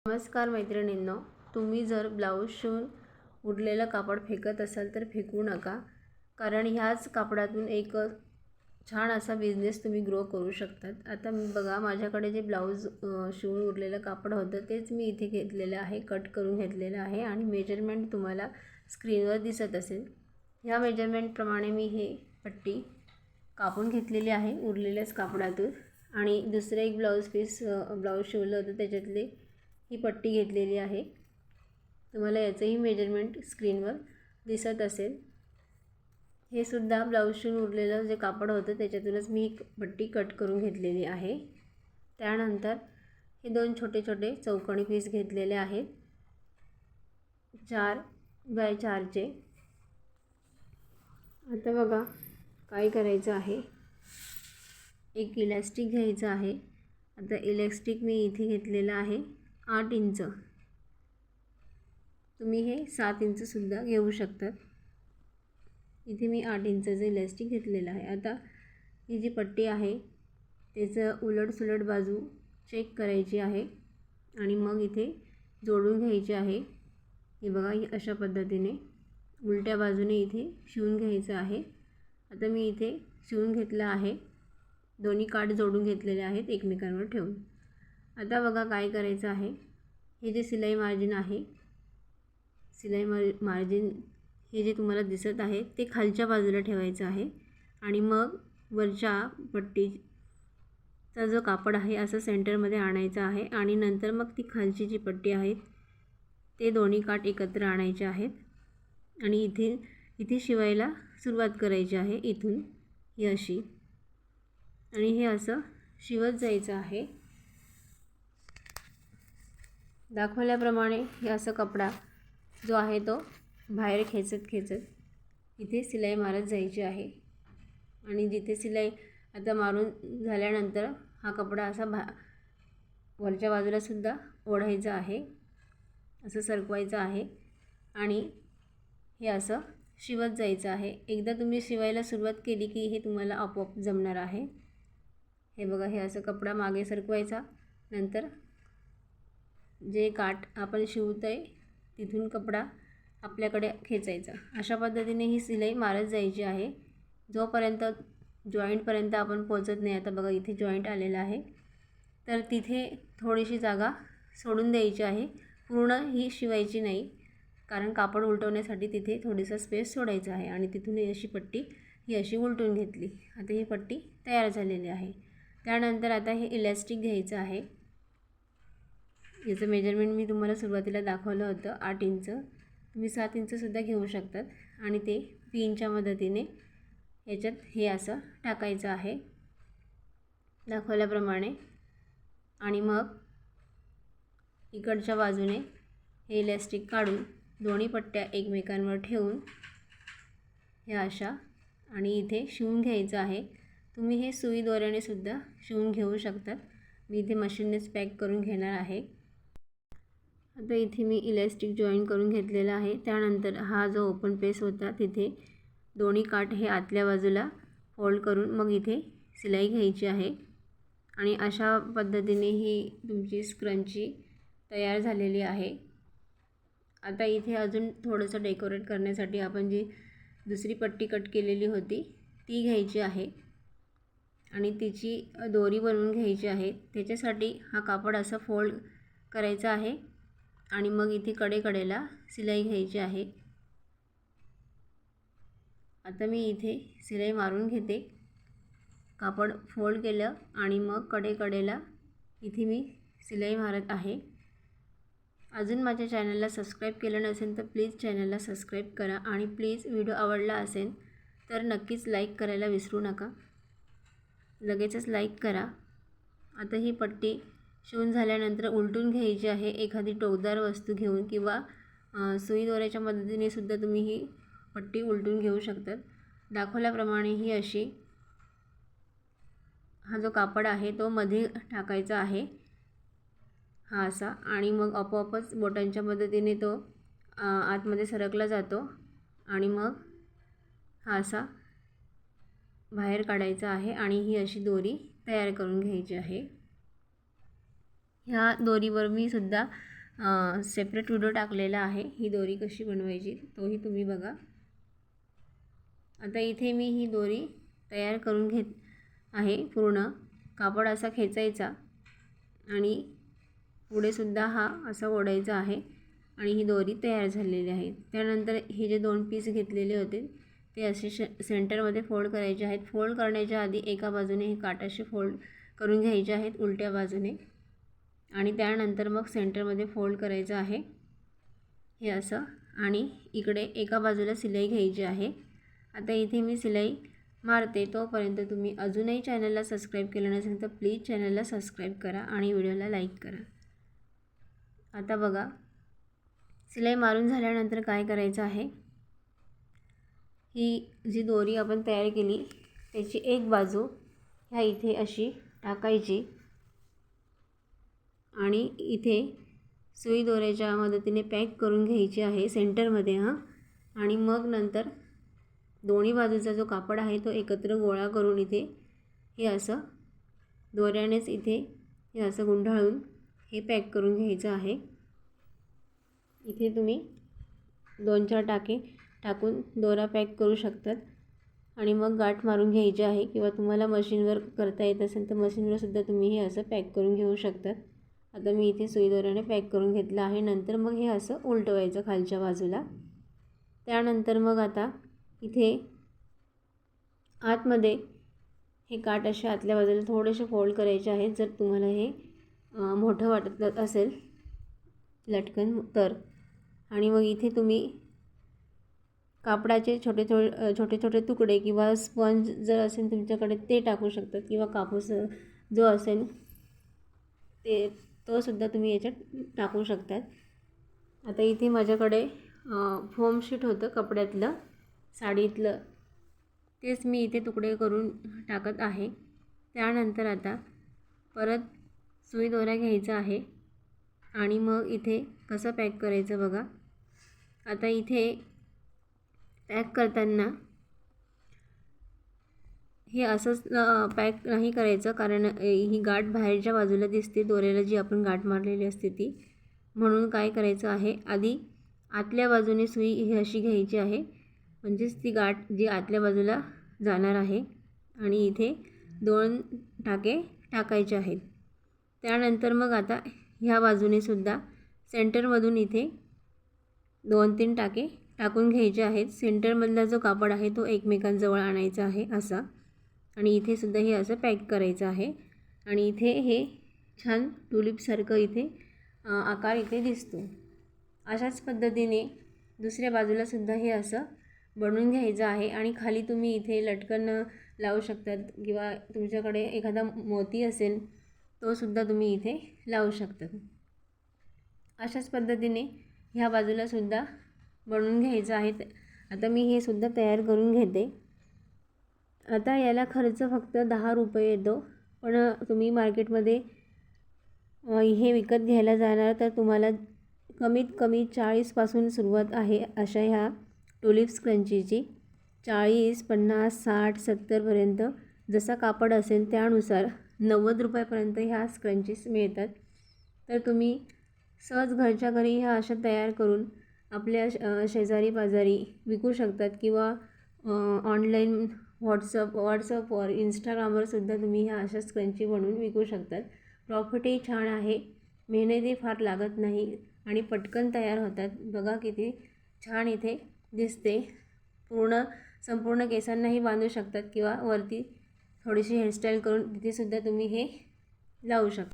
नमस्कार मैत्रिणींनो, तुम्ही जर ब्लाऊज शिवून उरलेलं कापड फेकत असाल तर फेकू नका, कारण ह्याच कापडातून एक छान असा बिझनेस तुम्ही ग्रो करू शकतात। आता मी बघा, माझ्याकडे जे ब्लाऊज शिवून उरलेलं कापड होतं तेच मी इथे घेतलेलं आहे, कट करून घेतलेलं आहे आणि मेजरमेंट तुम्हाला स्क्रीनवर दिसत असेल। ह्या मेजरमेंटप्रमाणे मी हे पट्टी कापून घेतलेली आहे उरलेल्याच कापडातून आणि दुसरं एक ब्लाऊज शिवलं होतं त्याच्यातले ही पट्टी घेतलेली आहे। तुम्हाला याचंही मेजरमेंट स्क्रीनवर दिसत असेल। हे सुद्धा ब्लाऊज शिवून उरलेलं जे कापड होतं त्याच्यातूनच मी एक पट्टी कट करून घेतलेली आहे। त्यानंतर हे दोन छोटे छोटे चौकोनी पीस घेतलेले आहेत 4x4चे। आता बघा काय करायचं आहे, एक इलास्टिक घ्यायचं आहे। आता इलास्टिक मी इथे घेतलेलं आहे 8 इंच, तुम्ही हे 7 इंच सुद्धा घेऊ शकतात। इथे मी 8 इंचचं इलास्टिक घेतलेलं आहे। आता ही जी पट्टी आहे त्याचं उलट बाजू चेक करायची आहे आणि मग इथे जोडून घ्यायची आहे। हे बघा, ही अशा पद्धतीने उलट्या बाजूने इथे शिवून घ्यायचं आहे। आता मी इथे शिवून घेतलं आहे, दोन्ही काठ जोडून घेतलेले आहेत एकमेकांवर ठेवून। आता बघा काय करायचं आहे, हे जे सिलाई मार्जिन आहे, सिलाई मार्जिन हे जे तुम्हाला दिसत आहे ते खालच्या बाजूला ठेवायचं आहे आणि मग वरच्या पट्टीचा जो कापड आहे असं सेंटरमध्ये आणायचं आहे आणि नंतर मग ती खालची जी पट्टी आहे ते दोन्ही काठ एकत्र आणायचे आहेत आणि इथे शिवायला सुरुवात करायची आहे। इथून ही अशी आणि हे असं शिवत जायचं आहे। दाखवल्याप्रमाणे हे असं कपडा जो आहे तो बाहेर खेचत इथे सिलाई मारत जायची आहे आणि जिथे सिलाई आता मारून झाल्यानंतर हा कपडा असा वरच्या बाजूला सुद्धा ओढायचा आहे, असं सरकवायचं आहे आणि हे असं शिवत जायचं आहे। एकदा तुम्ही शिवायला सुरुवात केली की हे तुम्हाला आपोआप जमणार आहे। हे बघा, हे असं कपडा मागे सरकवायचा, नंतर जे काठ आपण शिवतोय तिथून कपडा आपल्याकडे खेचायचा। अशा पद्धतीने ही सिलाई मारत जायची आहे जोपर्यंत जॉईंटपर्यंत आपण पोहोचत नाही। आता बघा इथे जॉईंट आलेला आहे, तर तिथे थोडीशी जागा सोडून द्यायची आहे, पूर्ण ही शिवायची नाही, कारण कापड उलटवण्यासाठी तिथे थोडीसा स्पेस सोडायचा आहे। आणि तिथून अशी पट्टी ही अशी उलटून घेतली। आता ही पट्टी तयार झालेली आहे। त्यानंतर आता हे इलास्टिक घ्यायचं आहे, याचं मेजरमेंट मी तुम्हाला सुरुवातीला दाखवलं होतं 8 इंच, तुम्ही 7 इंच सुद्धा घेऊ शकतात आणि ते पिनच्या मदतीने याच्यात हे असं टाकायचं आहे दाखवल्याप्रमाणे आणि मग इकडच्या बाजूने हे इलास्टिक काढून दोन्ही पट्ट्या एकमेकांवर ठेवून हे अशा आणि इथे शिवून घ्यायचं आहे। तुम्ही हे सुई दोऱ्याने सुद्धा शिवून घेऊ शकतात, मी इथे मशीननेच पॅक करून घेणार आहे। आता इथे मी इलास्टिक जॉईन करून घेतलेला आहे। त्यानंतर हा जो ओपन पेस होता तिथे दोन्ही काठ हे आतल्या बाजूला फोल्ड करून मग इथे सिलाई घ्यायची आहे आणि अशा पद्धतीने ही तुमची स्क्रंची तयार झालेली आहे। आता इथे अजून थोडंसं डेकोरेट करण्यासाठी आपण जी दुसरी पट्टी कट केलेली होती ती घ्यायची आहे आणि तिची दोरी बनवून घ्यायची आहे। त्याच्यासाठी हा कापड असा फोल्ड करायचा आहे आणि मग इथे कडेला सिलाई घ्यायची आहे। आता मी इथे सिलाई मारून घेते, कापड फोल्ड केलं आणि मग कडेला इथे मी सिलाई मारत आहे। अजून माझ्या चॅनलला सबस्क्राईब केलं नसेल तर प्लीज चॅनलला सबस्क्राईब करा आणि प्लीज व्हिडिओ आवडला असेल तर नक्कीच लाईक करायला विसरू नका, लगेचच लाईक करा। आता ही पट्टी शिवून झाल्यानंतर उलटून घ्यायची आहे, एखादी टोकदार वस्तू घेऊन किंवा सुई दोऱ्याच्या मदतीने सुद्धा तुम्ही ही पट्टी उलटून घेऊ शकतात। दाखवल्याप्रमाणे ही अशी हा जो कापड आहे तो मध्ये टाकायचा आहे हा असा आणि मग आपोआपच बोटांच्या मदतीने तो आतमध्ये सरकला जातो आणि मग हा असा बाहेर काढायचा आहे आणि ही अशी दोरी तयार करून घ्यायची आहे। ह्या दोरीवर मी सुद्धा सेपरेट व्हिडिओ टाकलेला आहे ही दोरी कशी बनवायची, तोही तुम्ही बघा. आता इथे मी ही दोरी तयार करून घेत आहे. पूर्ण कापड असा खेचायचा आणि पुढे सुद्धा हा असा ओढायचा आहे आणि ही दोरी तयार झालेली आहे. त्यानंतर हे जे 2 पीस घेतलेले होते ते असे सेंटरमध्ये फोल्ड करायचे आहेत. फोल्ड करण्याच्या आधी एका बाजूने हे काठाशी फोल्ड करून घ्यायचे आहेत उलट्या बाजूने आणि त्यानंतर मग सेंटरमध्ये फोल्ड करायचं आहे हे असं आणि इकडे एका बाजूला शिलाई घ्यायची आहे. आता इथे मी शिलाई मारते. तोपर्यंत तुम्ही अजूनही चॅनलला सबस्क्राईब केलं नसेल तर प्लीज चॅनलला सबस्क्राईब करा आणि व्हिडिओला लाईक करा. आता बघा शिलाई मारून झाल्यानंतर काय करायचं आहे, ही जी दोरी आपण तयार केली त्याची एक बाजू ह्या इथे अशी टाकायची आणि इथे सुई दोऱ्याच्या मदतीने पॅक करून घ्यायची आहे सेंटरमध्ये आणि मग नंतर दोन्ही बाजूचा जो कापड आहे तो एकत्र गोळा करून इथे हे असं दोऱ्यानेच इथे हे असं गुंडाळून हे पॅक करून घ्यायचं आहे. इथे तुम्ही 2-4 टाके टाकून दोरा पॅक करू शकतात आणि मग गाठ मारून घ्यायची आहे किंवा तुम्हाला मशीनवर करता येत असेल तर मशीनवर सुद्धा तुम्ही हे असं पॅक करून घेऊ शकतात. आता मी इथे सुई दोऱ्याने पॅक करून घेतलं आहे. नंतर मग हे असं उलटवायचं खालच्या बाजूला. त्यानंतर मग आता इथे आतमध्ये हे काठ असे आतल्या बाजूला थोडेसे फोल्ड करायचे आहेत जर तुम्हाला हे मोठं वाटत असेल लटकन तर. आणि मग इथे तुम्ही कापडाचे छोटे छोटे तुकडे किंवा स्पंज जर असेल तुमच्याकडे ते टाकू शकतात किंवा कापूस जो असेल तो सुद्धा तुम्ही याच्यात टाकू शकतात. आता इथे माझ्याकडे फोम शीट होतं कपड्यातलं साडीतलं, तेच मी इथे तुकडे करून टाकत आहे. त्यानंतर आता परत सुई दोरा घ्यायचा आहे आणि मग इथे कसं पॅक करायचं बघा. आता इथे पॅक करताना हे असंच पॅक नाही करायचं कारण ही गाठ बाहेरच्या बाजूला दिसते दोऱ्याला जी आपण गाठ मारलेली असते ती. म्हणून काय करायचं आहे, आधी आतल्या बाजूने सुई ही अशी घ्यायची आहे म्हणजेच ती गाठ जी आतल्या बाजूला जाणार आहे आणि इथे 2 टाके टाकायचे आहेत. त्यानंतर मग आता ह्या बाजूने सुद्धा सेंटरमधून इथे 2-3 टाके टाकून घ्यायचे आहेत. सेंटरमधला जो कापड आहे तो एकमेकांजवळ आणायचा आहे असा आणि इथे सुद्धा हे असं पॅक करायचं आहे आणि इथे हे छान टुलिपसारखं इथे आकार इथे दिसतो. अशाच पद्धतीने दुसऱ्या बाजूला सुद्धा हे असं बनवून घ्यायचं आहे आणि खाली तुम्ही इथे लटकन लावू शकतात किंवा तुमच्याकडे एखादा मोती असेल तो सुद्धा तुम्ही इथे लावू शकतात. अशाच पद्धतीने ह्या बाजूला सुद्धा बनवून घ्यायचं आहे. आता मी हे सुद्धा तयार करून घेते. आता याला खर्च फक्त 10 रुपये येतो, पण तुम्ही मार्केटमध्ये हे विकत घ्यायला जाणार तर तुम्हाला कमीत कमी 40पासून सुरुवात आहे अशा ह्या टुलिप स्क्रंचीची. 40, 50, 60, 70पर्यंत जसा कापड असेल त्यानुसार 90 रुपयापर्यंत ह्या स्क्रंचीस मिळतात. तर तुम्ही सहज घरच्या घरी ह्या अशा तयार करून आपल्या शेजारी पाजारी विकू शकतात किंवा ऑनलाईन व्हॉट्सअपवर इंस्टाग्रामवर सुद्धा तुम्ही ह्या अशा स्क्रंची बनवून विकू शकतात. प्रॉफिटही छान आहे, मेहनतही फार लागत नाही आणि पटकन तयार होतात. बघा किती छान इथे दिसते. संपूर्ण केसांनाही बांधू शकतात किंवा वरती थोडीशी हेअरस्टाईल करून तिथेसुद्धा तुम्ही हे लावू शकता.